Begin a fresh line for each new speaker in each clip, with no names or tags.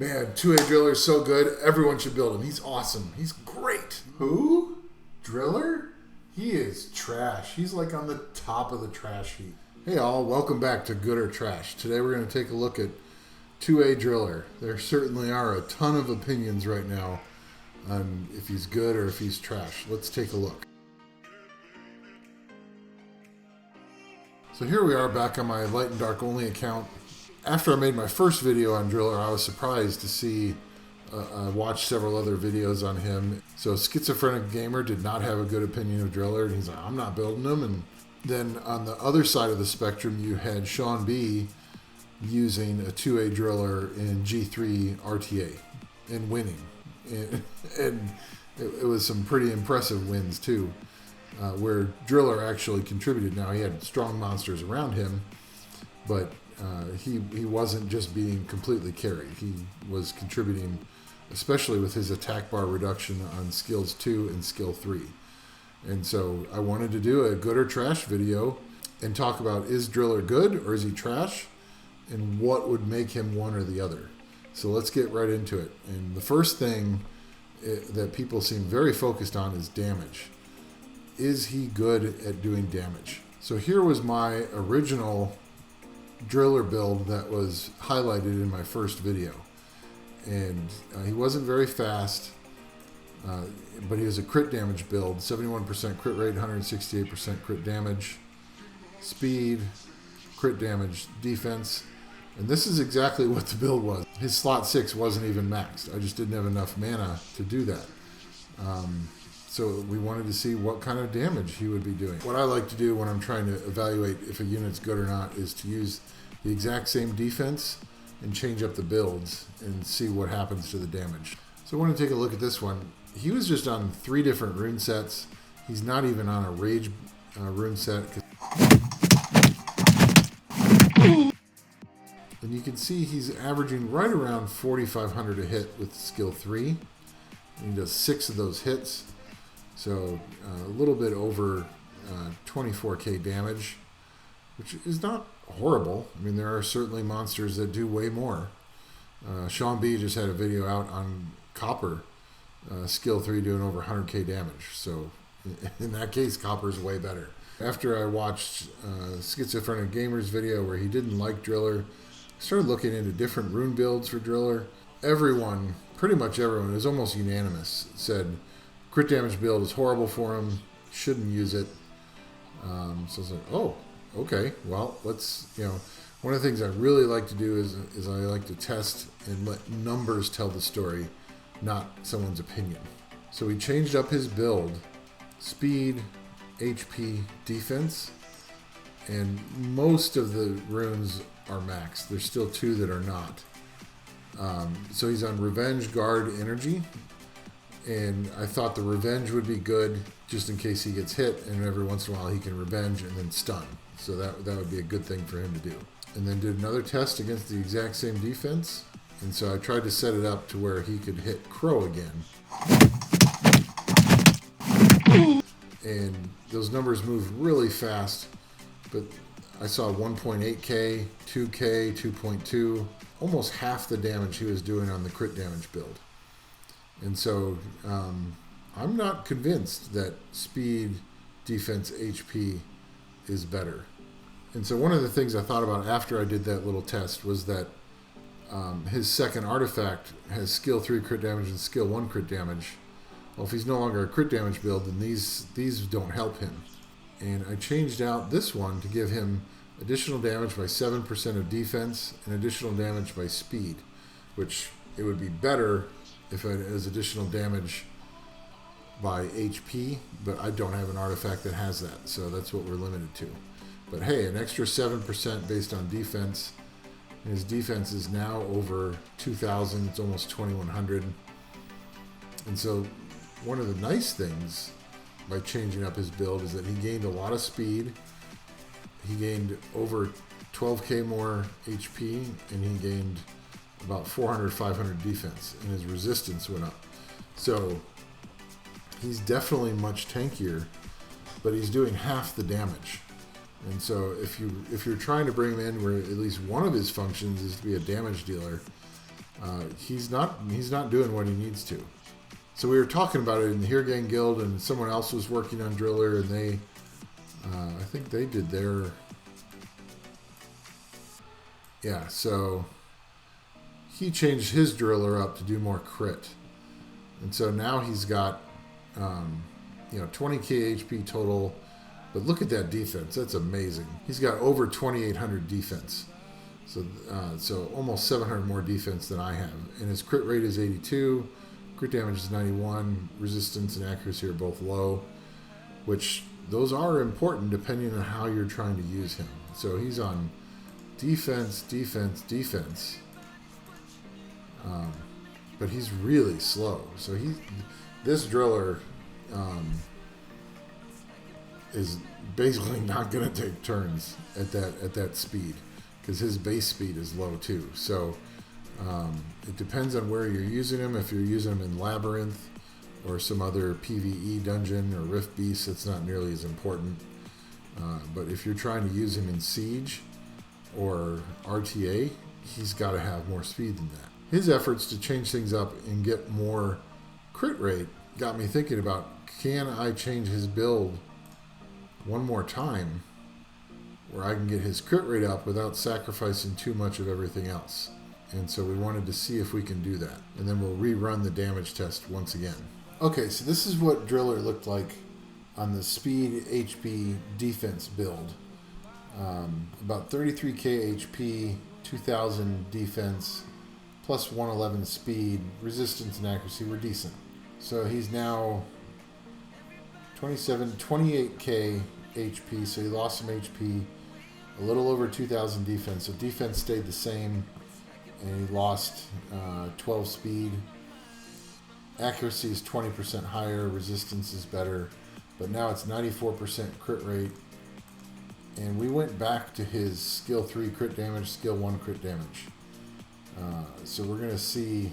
Man, 2A Driller is so good. Everyone should build him. He's awesome. He's great. Who? Driller? He is trash. He's like on the top of the trash heap. Hey all, welcome back to Good or Trash. Today we're going to take a look at 2A Driller. There certainly are a ton of opinions right now on if he's good or if he's trash. Let's take a look. So here we are back on my Light and Dark Only account. After I made my first video on Driller, I was surprised to see, I watched several other videos on him. So Schizophrenic Gamer did not have a good opinion of Driller, and he's like, I'm not building him. And then on the other side of the spectrum, you had Sean B using a 2A Driller in G3 RTA and winning. And it was some pretty impressive wins too, where Driller actually contributed. Now he had strong monsters around him, but he wasn't just being completely carried. He was contributing, especially with his attack bar reduction on skills 2 and skill 3. And so I wanted to do a good or trash video and talk about, is Driller good or is he trash, and what would make him one or the other. So let's get right into it. And the first thing that people seem very focused on is damage. Is he good at doing damage? So here was my original Driller build that was highlighted in my first video, and he wasn't very fast, but he was a crit damage build. 71% crit rate, 168% crit damage, speed, crit damage, defense, and this is exactly what the build was. His slot 6 wasn't even maxed. I just didn't have enough mana to do that. So we wanted to see what kind of damage he would be doing. What I like to do when I'm trying to evaluate if a unit's good or not is to use the exact same defense and change up the builds and see what happens to the damage. So I want to take a look at this one. He was just on 3 different rune sets. He's not even on a rage rune set. And you can see he's averaging right around 4,500 a hit with skill 3. And he does 6 of those hits. So a little bit over 24k damage, which is not horrible. I mean, there are certainly monsters that do way more. Sean B just had a video out on Copper, skill 3 doing over 100k damage. So in that case, Copper's way better. After I watched Schizophrenic Gamer's video where he didn't like Driller, I started looking into different rune builds for Driller. Everyone, pretty much everyone, it was almost unanimous, said crit damage build is horrible for him, shouldn't use it. So I was like, oh, okay, well, let's, one of the things I really like to do is I like to test and let numbers tell the story, not someone's opinion. So we changed up his build, speed, HP, defense, and most of the runes are maxed. There's still 2 that are not. So he's on Revenge, Guard, Energy. And I thought the revenge would be good just in case he gets hit, and every once in a while he can revenge and then stun. So that would be a good thing for him to do. And then did another test against the exact same defense. And so I tried to set it up to where he could hit Crow again. And those numbers moved really fast, but I saw 1.8k, 2k, 2.2, almost half the damage he was doing on the crit damage build. And so I'm not convinced that speed, defense, HP is better. And so one of the things I thought about after I did that little test was that his second artifact has skill 3 crit damage and skill 1 crit damage. Well, if he's no longer a crit damage build, then these don't help him. And I changed out this one to give him additional damage by 7% of defense and additional damage by speed, which it would be better if it has additional damage by HP, but I don't have an artifact that has that, so that's what we're limited to. But hey, an extra 7% based on defense. And his defense is now over 2,000, it's almost 2,100. And so one of the nice things by changing up his build is that he gained a lot of speed, he gained over 12k more HP, and he gained about 400, 500 defense, and his resistance went up. So he's definitely much tankier, but he's doing half the damage. And so if you're trying to bring him in where at least one of his functions is to be a damage dealer, he's not doing what he needs to. So we were talking about it in the Here Gang Guild, and someone else was working on Driller, and they, I think they did their, yeah. So he changed his Driller up to do more crit, and so now he's got, 20k HP total. But look at that defense. That's amazing. He's got over 2,800 defense. So almost 700 more defense than I have. And his crit rate is 82. Crit damage is 91. Resistance and accuracy are both low, which those are important depending on how you're trying to use him. So he's on defense, defense, defense. But he's really slow. So this Driller is basically not going to take turns at that speed, because his base speed is low too. So it depends on where you're using him. If you're using him in Labyrinth or some other PvE dungeon or Rift Beast, it's not nearly as important. But if you're trying to use him in Siege or RTA, he's got to have more speed than that. His efforts to change things up and get more crit rate got me thinking about, can I change his build one more time where I can get his crit rate up without sacrificing too much of everything else. And so we wanted to see if we can do that. And then we'll rerun the damage test once again. Okay, so this is what Driller looked like on the speed, HP, defense build. About 33k HP, 2000 defense, plus 111 speed, resistance and accuracy were decent. So he's now 28k HP, so he lost some HP, a little over 2,000 defense. So defense stayed the same, and he lost 12 speed. Accuracy is 20% higher, resistance is better, but now it's 94% crit rate. And we went back to his skill 3 crit damage, skill 1 crit damage. So we're going to see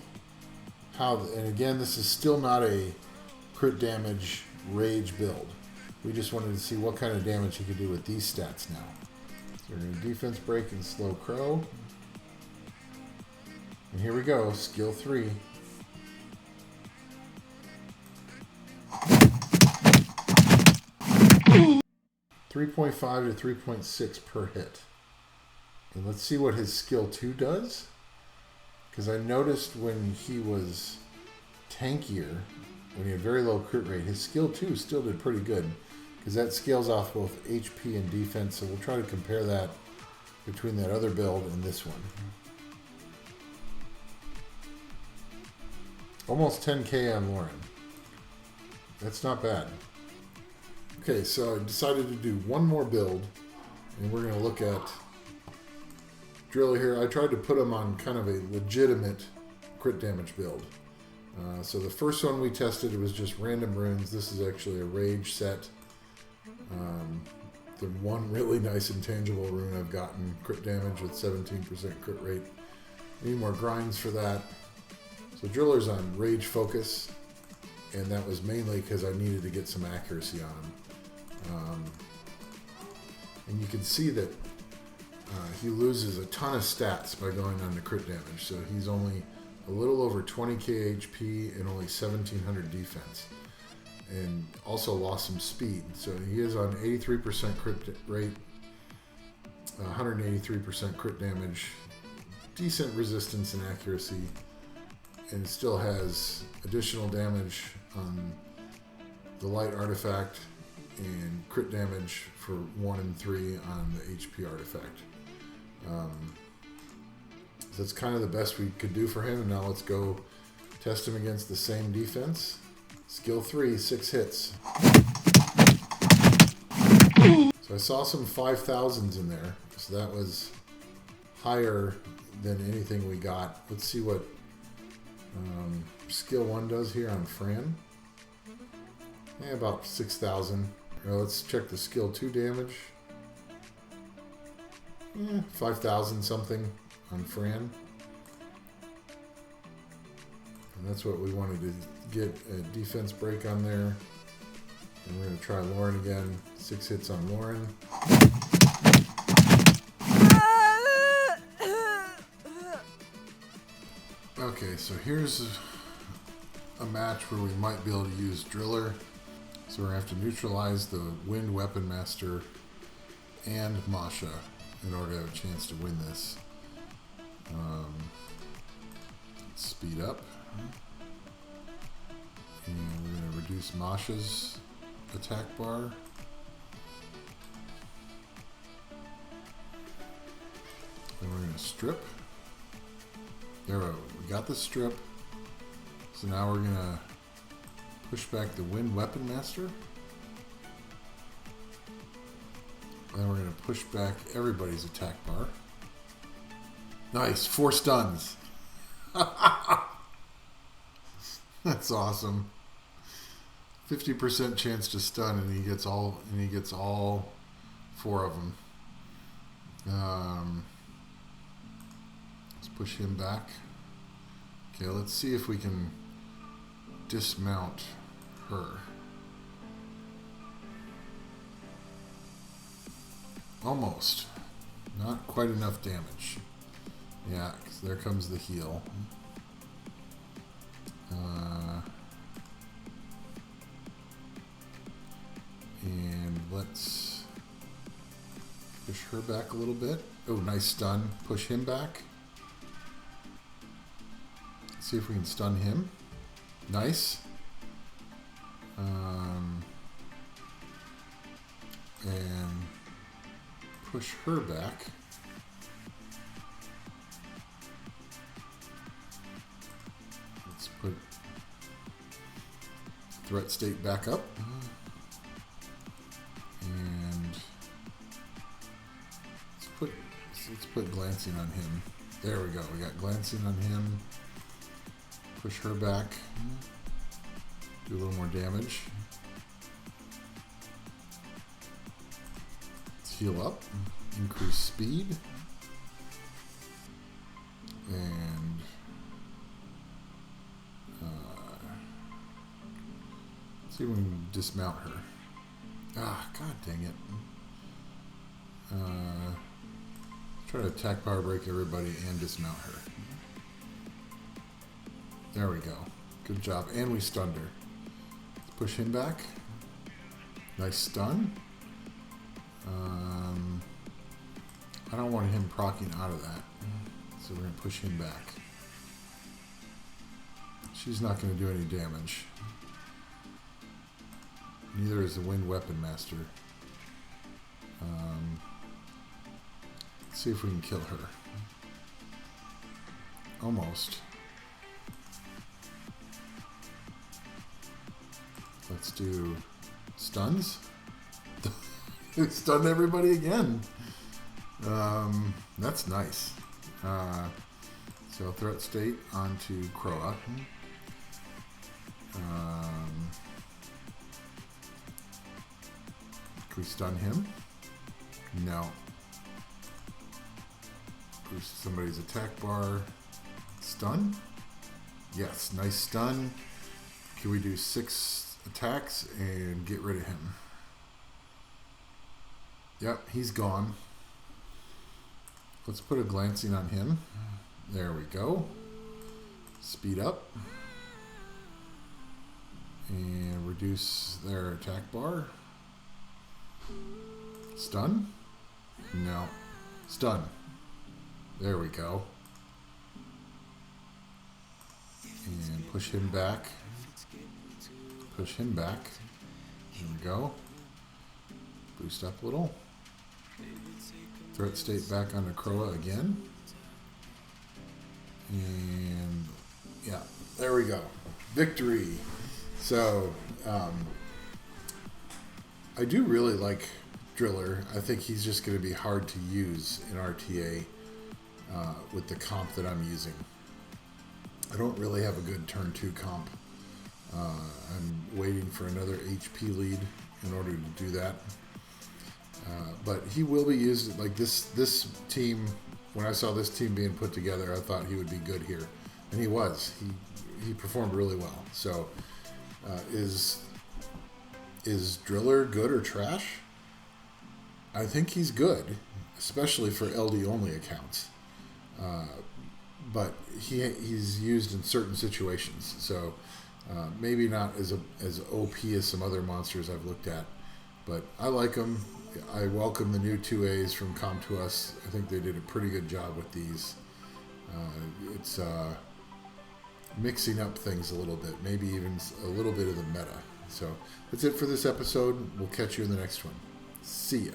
how, and again, this is still not a crit damage rage build. We just wanted to see what kind of damage he could do with these stats now. So we're going to defense break and slow crow. And here we go, skill 3. .5 to 3.6 per hit. And let's see what his skill 2 does. Because I noticed when he was tankier, when he had very low crit rate, his skill 2 still did pretty good, because that scales off both HP and defense. So we'll try to compare that between that other build and this one. Almost 10k on Lauren. That's not bad. Okay, so I decided to do one more build, and we're going to look at Driller here. I tried to put him on kind of a legitimate crit damage build. So the first one we tested, it was just random runes. This is actually a rage set. The one really nice intangible rune I've gotten, crit damage with 17% crit rate. Need more grinds for that. So Driller's on rage focus, and that was mainly because I needed to get some accuracy on him. And you can see that he loses a ton of stats by going on the crit damage. So he's only a little over 20k HP and only 1700 defense. And also lost some speed. So he is on 83% crit rate, 183% crit damage, decent resistance and accuracy, and still has additional damage on the light artifact and crit damage for 1 and 3 on the HP artifact. So that's kind of the best we could do for him. And now let's go test him against the same defense. Skill 3, 6 hits. So I saw some 5,000s in there. So that was higher than anything we got. Let's see what skill 1 does here on Fran. Yeah, about 6,000. Now let's check the skill 2 damage. 5,000 something on Fran. And that's what we wanted to get, a defense break on there. And we're going to try Lauren again. 6 hits on Lauren. Okay, so here's a match where we might be able to use Driller. So we're going to have to neutralize the Wind Weapon Master and Masha in order to have a chance to win this. Speed up. And we're going to reduce Masha's attack bar. Then we're going to strip. There we go. We got the strip. So now we're going to push back the Wind Weapon Master. Then we're going to push back everybody's attack bar. Nice. 4 stuns. That's awesome. 50% chance to stun, and he gets all 4 of them. Let's push him back. Okay, let's see if we can dismount her. Almost. Not quite enough damage. Yeah, 'cause there comes the heal. And let's push her back a little bit. Oh, nice stun. Push him back. See if we can stun him. Nice. And push her back. Let's put threat state back up. And let's put glancing on him. There we go. We got glancing on him. Push her back. Do a little more damage. Let's heal up. Increase speed. And see if we can dismount her. Ah, god dang it. Try to attack power break everybody and dismount her. There we go. Good job. And we stunned her. Let's push him back. Nice stun. I don't want him proccing out of that. So we're going to push him back. She's not going to do any damage. Neither is the Wind Weapon Master. Let's see if we can kill her. Almost. Let's do stuns. Stun everybody again. That's nice. So threat state onto Croa. Can we stun him? No. Boost somebody's attack bar. Stun? Yes, nice stun. Can we do 6 attacks and get rid of him? Yep, he's gone. Let's put a glancing on him. There we go. Speed up. And reduce their attack bar. Stun? No. Stun. There we go. And push him back. Push him back. There we go. Boost up a little. Threat state back onto Croa again. And yeah, there we go. Victory. So, I do really like Driller. I think he's just going to be hard to use in RTA with the comp that I'm using. I don't really have a good turn 2 comp. I'm waiting for another HP lead in order to do that. But he will be used like this team. When I saw this team being put together, I thought he would be good here, and he was. He performed really well. So, is Driller good or trash? I think he's good, especially for LD only accounts. but he's used in certain situations. So maybe not as OP as some other monsters I've looked at, but I like them. I welcome the new 2As from Contagious. I think they did a pretty good job with these. It's mixing up things a little bit, maybe even a little bit of the meta. So that's it for this episode. We'll catch you in the next one. See ya.